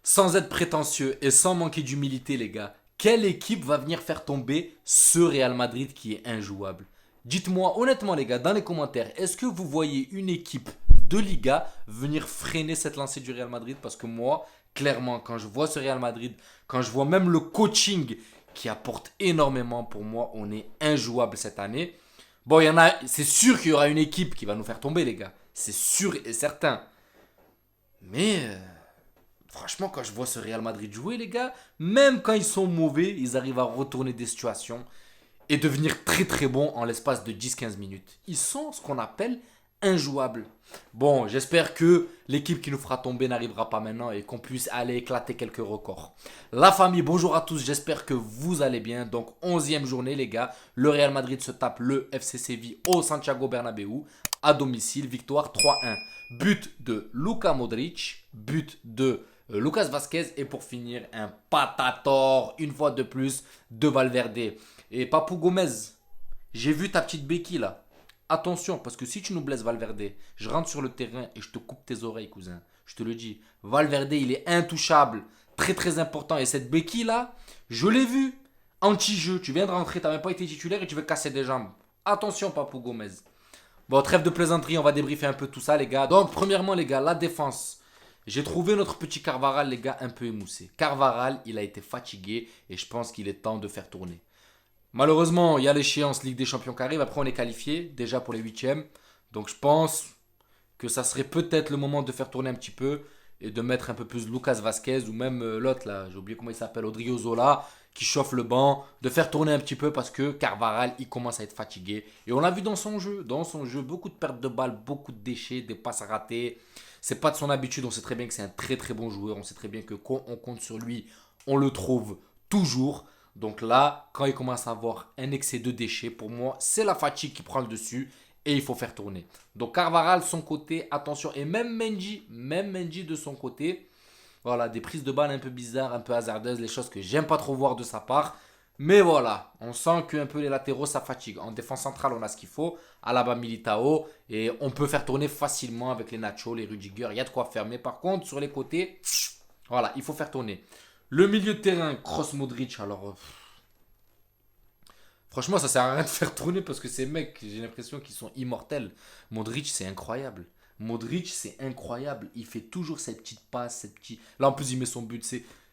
Sans être prétentieux et sans manquer d'humilité, les gars, quelle équipe va venir faire tomber ce Real Madrid qui est injouable? Dites-moi honnêtement, les gars, dans les commentaires, est-ce que vous voyez une équipe de Liga venir freiner cette lancée du Real Madrid? Parce que moi, clairement, quand je vois ce Real Madrid, quand je vois même le coaching qui apporte énormément pour moi, on est injouable cette année. Bon, il y en a, c'est sûr qu'il y aura une équipe qui va nous faire tomber, les gars. C'est sûr et certain. Mais franchement, quand je vois ce Real Madrid jouer, les gars, même quand ils sont mauvais, ils arrivent à retourner des situations et devenir très très bons en l'espace de 10-15 minutes. Ils sont ce qu'on appelle injouables. Bon, j'espère que l'équipe qui nous fera tomber n'arrivera pas maintenant et qu'on puisse aller éclater quelques records. La famille, bonjour à tous, j'espère que vous allez bien. Donc, 11e journée, les gars. Le Real Madrid se tape le FC Séville au Santiago Bernabéu à domicile. Victoire 3-1. But de Luka Modric, but de Lucas Vasquez et pour finir, un patator, une fois de plus, de Valverde. Et Papou Gomez, j'ai vu ta petite béquille là. Attention, parce que si tu nous blesses Valverde, je rentre sur le terrain et je te coupe tes oreilles, cousin. Je te le dis. Valverde, il est intouchable. Très très important. Et cette béquille là, je l'ai vu. Anti-jeu. Tu viens de rentrer, tu n'as même pas été titulaire et tu veux casser des jambes. Attention, Papou Gomez. Bon, trêve de plaisanterie, on va débriefer un peu tout ça, les gars. Donc, premièrement, les gars, la défense. J'ai trouvé notre petit Carvaral, les gars, un peu émoussé. Carvaral, il a été fatigué et je pense qu'il est temps de faire tourner. Malheureusement, il y a l'échéance Ligue des Champions qui arrive. Après, on est qualifié déjà pour les huitièmes. Donc, je pense que ça serait peut-être le moment de faire tourner un petit peu et de mettre un peu plus Lucas Vasquez ou même l'autre là, j'ai oublié comment il s'appelle, Rodrigo Zola, qui chauffe le banc, de faire tourner un petit peu parce que Carvaral, il commence à être fatigué. Et on l'a vu dans son jeu, beaucoup de pertes de balles, beaucoup de déchets, des passes ratées. C'est pas de son habitude, on sait très bien que c'est un très très bon joueur, on sait très bien que quand on compte sur lui, on le trouve toujours. Donc là, quand il commence à avoir un excès de déchets, pour moi, c'est la fatigue qui prend le dessus et il faut faire tourner. Donc Carvaral, son côté, attention. Et même Mendy de son côté, voilà, des prises de balles un peu bizarres, un peu hasardeuses, les choses que j'aime pas trop voir de sa part. Mais voilà, on sent qu'un peu les latéraux, ça fatigue. En défense centrale, on a ce qu'il faut. Alaba, Militao. Et on peut faire tourner facilement avec les Nacho, les Rudiger. Il y a de quoi faire. Mais par contre, sur les côtés, voilà, il faut faire tourner. Le milieu de terrain, Kroos Modric. Alors, franchement, ça sert à rien de faire tourner parce que ces mecs, j'ai l'impression qu'ils sont immortels. Modric, c'est incroyable. Modric, c'est incroyable. Il fait toujours cette petite passe, cette petite. Là, en plus, il met son but.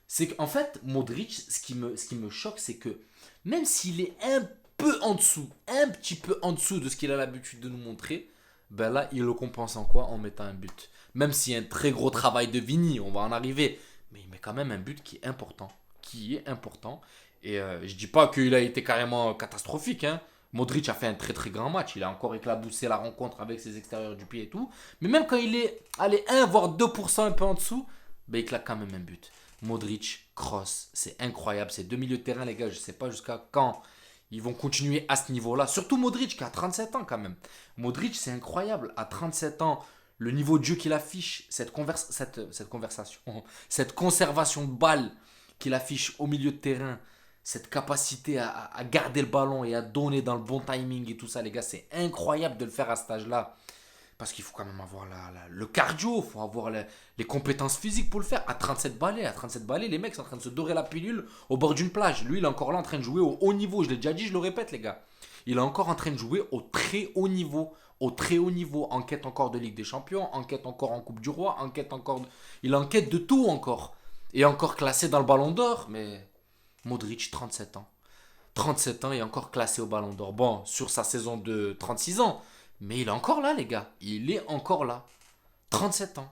C'est qu'en fait, Modric, ce qui me choque, c'est que même s'il est un peu en dessous, un petit peu en dessous de ce qu'il a l'habitude de nous montrer, ben là, il le compense en quoi? En mettant un but. Même s'il y a un très gros travail de Vini, on va en arriver. Mais il met quand même un but qui est important. Qui est important. Et je dis pas qu'il a été carrément catastrophique, hein. Modric a fait un très très grand match. Il a encore éclaboussé la rencontre avec ses extérieurs du pied et tout. Mais même quand il est allé 1 voire 2% un peu en dessous, ben il claque quand même un but. Modric, Kroos, c'est incroyable. Ces deux milieux de terrain, les gars, je sais pas jusqu'à quand ils vont continuer à ce niveau-là. Surtout Modric qui a 37 ans quand même. Modric, c'est incroyable. À 37 ans, le niveau de jeu qu'il affiche, cette conversation, cette conservation de balle qu'il affiche au milieu de terrain, cette capacité à garder le ballon et à donner dans le bon timing et tout ça, les gars, c'est incroyable de le faire à cet âge-là. Parce qu'il faut quand même avoir le cardio, il faut avoir les compétences physiques pour le faire. À 37 balais, les mecs sont en train de se dorer la pilule au bord d'une plage. Lui, il est encore là en train de jouer au haut niveau. Je l'ai déjà dit, je le répète, les gars. Il est encore en train de jouer au très haut niveau. Au très haut niveau. Enquête encore de Ligue des Champions, enquête encore en Coupe du Roi, enquête encore. Il enquête de tout encore. Et encore classé dans le Ballon d'Or, mais Modric, 37 ans. 37 ans et encore classé au Ballon d'Or. Bon, sur sa saison de 36 ans. Mais il est encore là, les gars. Il est encore là. 37 ans.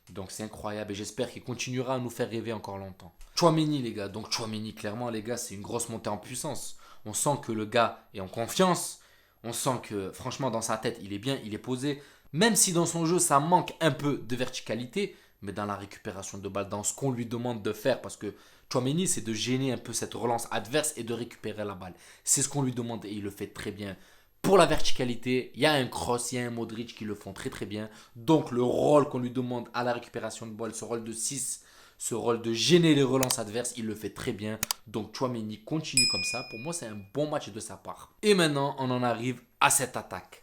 Donc c'est incroyable et j'espère qu'il continuera à nous faire rêver encore longtemps. Chouameni, les gars. Donc Chouameni, clairement, les gars, c'est une grosse montée en puissance. On sent que le gars est en confiance. On sent que, franchement, dans sa tête, il est bien, il est posé. Même si dans son jeu, ça manque un peu de verticalité, mais dans la récupération de balles, dans ce qu'on lui demande de faire, parce que Chouameni, c'est de gêner un peu cette relance adverse et de récupérer la balle. C'est ce qu'on lui demande et il le fait très bien. Pour la verticalité, il y a un Kroos, il y a un Modric qui le font très très bien. Donc le rôle qu'on lui demande à la récupération de balle, ce rôle de 6, ce rôle de gêner les relances adverses, il le fait très bien. Donc Chouameni continue comme ça. Pour moi, c'est un bon match de sa part. Et maintenant, on en arrive à cette attaque.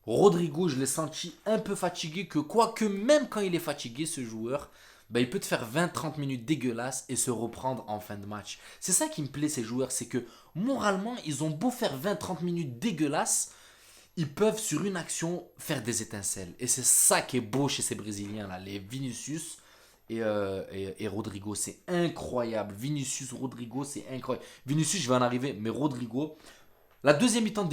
Rodrigo, je l'ai senti un peu fatigué, que quoique même quand il est fatigué, ce joueur, bah, il peut te faire 20-30 minutes dégueulasses et se reprendre en fin de match. C'est ça qui me plaît, ces joueurs, c'est que moralement, ils ont beau faire 20-30 minutes dégueulasses, ils peuvent sur une action faire des étincelles. Et c'est ça qui est beau chez ces Brésiliens-là, les Vinicius et Rodrigo. C'est incroyable. Vinicius, Rodrigo, c'est incroyable. Vinicius, je vais en arriver, mais Rodrigo, la deuxième mi-temps,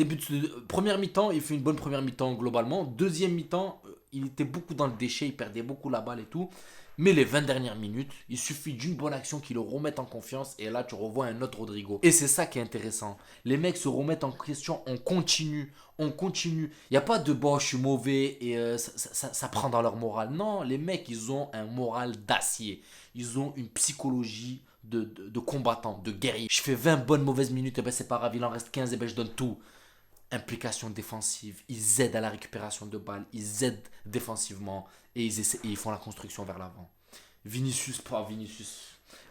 première mi-temps, il fait une bonne première mi-temps globalement. Deuxième mi-temps, il était beaucoup dans le déchet, il perdait beaucoup la balle et tout. Mais les 20 dernières minutes, il suffit d'une bonne action qui le remette en confiance et là tu revois un autre Rodrigo. Et c'est ça qui est intéressant. Les mecs se remettent en question, on continue, on continue. Il n'y a pas de bon, je suis mauvais et ça prend dans leur morale. Non, les mecs, ils ont un moral d'acier. Ils ont une psychologie de combattant, de guerrier. Je fais 20 bonnes mauvaises minutes, et ben c'est pas grave, il en reste 15, et ben je donne tout. Implication défensive, ils aident à la récupération de balles, ils aident défensivement et ils font la construction vers l'avant. Vinicius, pas Vinicius.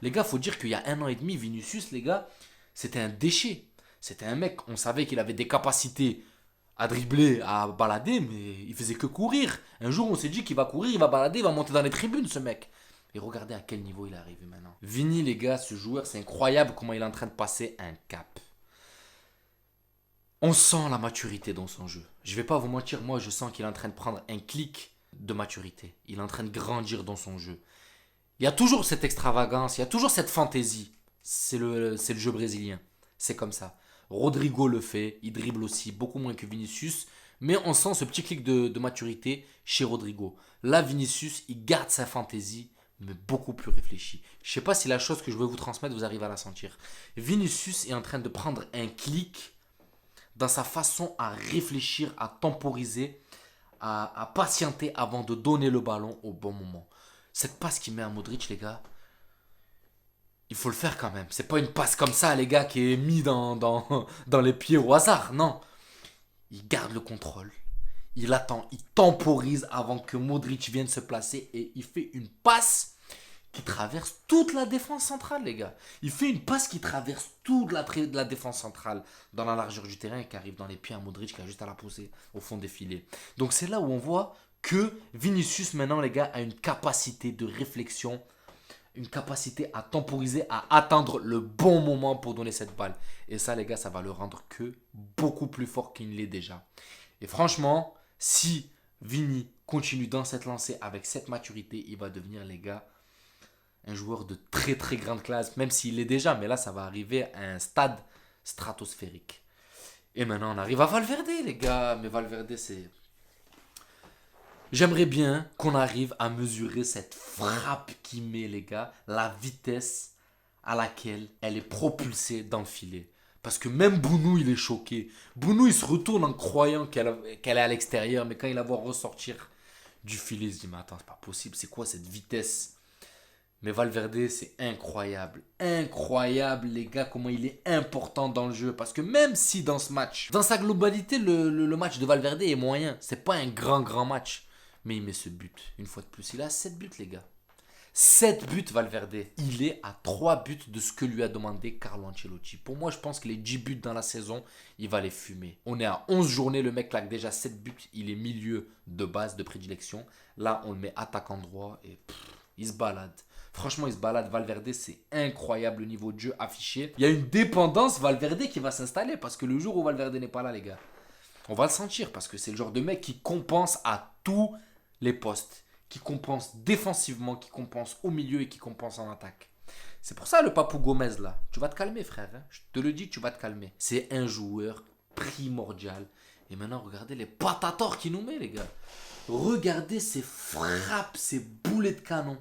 Les gars, faut dire qu'il y a 1 an et demi, Vinicius, les gars, c'était un déchet. C'était un mec, on savait qu'il avait des capacités à dribbler, à balader, mais il faisait que courir. Un jour, on s'est dit qu'il va courir, il va balader, il va monter dans les tribunes, ce mec. Et regardez à quel niveau il est arrivé maintenant. Vini, les gars, ce joueur, c'est incroyable comment il est en train de passer un cap. On sent la maturité dans son jeu. Je vais pas vous mentir, moi je sens qu'il est en train de prendre un clic de maturité. Il est en train de grandir dans son jeu. Il y a toujours cette extravagance, il y a toujours cette fantaisie. C'est le jeu brésilien. C'est comme ça. Rodrigo le fait, il dribble aussi, beaucoup moins que Vinicius. Mais on sent ce petit clic de maturité chez Rodrigo. Là, Vinicius, il garde sa fantaisie, mais beaucoup plus réfléchi. Je sais pas si la chose que je veux vous transmettre, vous arrivez à la sentir. Vinicius est en train de prendre un clic dans sa façon à réfléchir, à temporiser, à patienter avant de donner le ballon au bon moment. Cette passe qu'il met à Modric, les gars, il faut le faire quand même. C'est pas une passe comme ça, les gars, qui est mise dans les pieds au hasard. Non. Il garde le contrôle. Il attend, il temporise avant que Modric vienne se placer et il fait une passe qui traverse toute la défense centrale, les gars. Il fait une passe qui traverse toute la défense centrale dans la largeur du terrain et qui arrive dans les pieds à Modric qui a juste à la pousser au fond des filets. Donc c'est là où on voit que Vinicius maintenant, les gars, a une capacité de réflexion, une capacité à temporiser, à attendre le bon moment pour donner cette balle. Et ça, les gars, ça va le rendre que beaucoup plus fort qu'il ne l'est déjà. Et franchement, si Vini continue dans cette lancée avec cette maturité, il va devenir, les gars, un joueur de très très grande classe, même s'il l'est déjà, mais là ça va arriver à un stade stratosphérique. Et maintenant on arrive à Valverde, les gars. Mais Valverde, c'est... J'aimerais bien qu'on arrive à mesurer cette frappe qu'il met, les gars, la vitesse à laquelle elle est propulsée dans le filet. Parce que même Bounou, il est choqué. Bounou, il se retourne en croyant qu'elle est à l'extérieur, mais quand il la voit ressortir du filet, il se dit, mais attends, c'est pas possible, c'est quoi cette vitesse? Mais Valverde, c'est incroyable. Incroyable, les gars, comment il est important dans le jeu. Parce que même si dans ce match, dans sa globalité, le match de Valverde est moyen. C'est pas un grand match. Mais il met ce but. Une fois de plus, il a 7 buts, les gars. 7 buts, Valverde. Il est à 3 buts de ce que lui a demandé Carlo Ancelotti. Pour moi, je pense que les 10 buts dans la saison, il va les fumer. On est à 11 journées, le mec claque déjà 7 buts. Il est milieu de base, de prédilection. Là, on le met attaquant droit et il se balade. Franchement, il se balade. Valverde, c'est incroyable le niveau de jeu affiché. Il y a une dépendance Valverde qui va s'installer parce que le jour où Valverde n'est pas là, les gars, on va le sentir parce que c'est le genre de mec qui compense à tous les postes, qui compense défensivement, qui compense au milieu et qui compense en attaque. C'est pour ça le Papou Gomez là. Tu vas te calmer, frère. Hein. Je te le dis, tu vas te calmer. C'est un joueur primordial. Et maintenant, regardez les patators qu'il nous met, les gars. Regardez ses frappes, ses boulets de canon.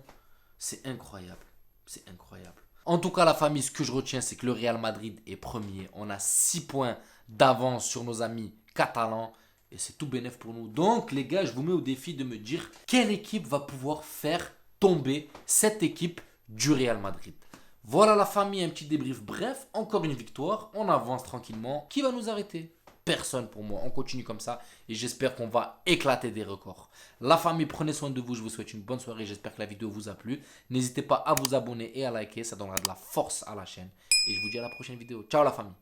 C'est incroyable. C'est incroyable. En tout cas, la famille, ce que je retiens, c'est que le Real Madrid est premier. On a 6 points d'avance sur nos amis catalans. Et c'est tout bénef pour nous. Donc, les gars, je vous mets au défi de me dire quelle équipe va pouvoir faire tomber cette équipe du Real Madrid. Voilà la famille, un petit débrief. Bref, encore une victoire. On avance tranquillement. Qui va nous arrêter ? Personne pour moi. On continue comme ça et j'espère qu'on va éclater des records. La famille, prenez soin de vous. Je vous souhaite une bonne soirée. J'espère que la vidéo vous a plu. N'hésitez pas à vous abonner et à liker. Ça donnera de la force à la chaîne. Et je vous dis à la prochaine vidéo. Ciao la famille.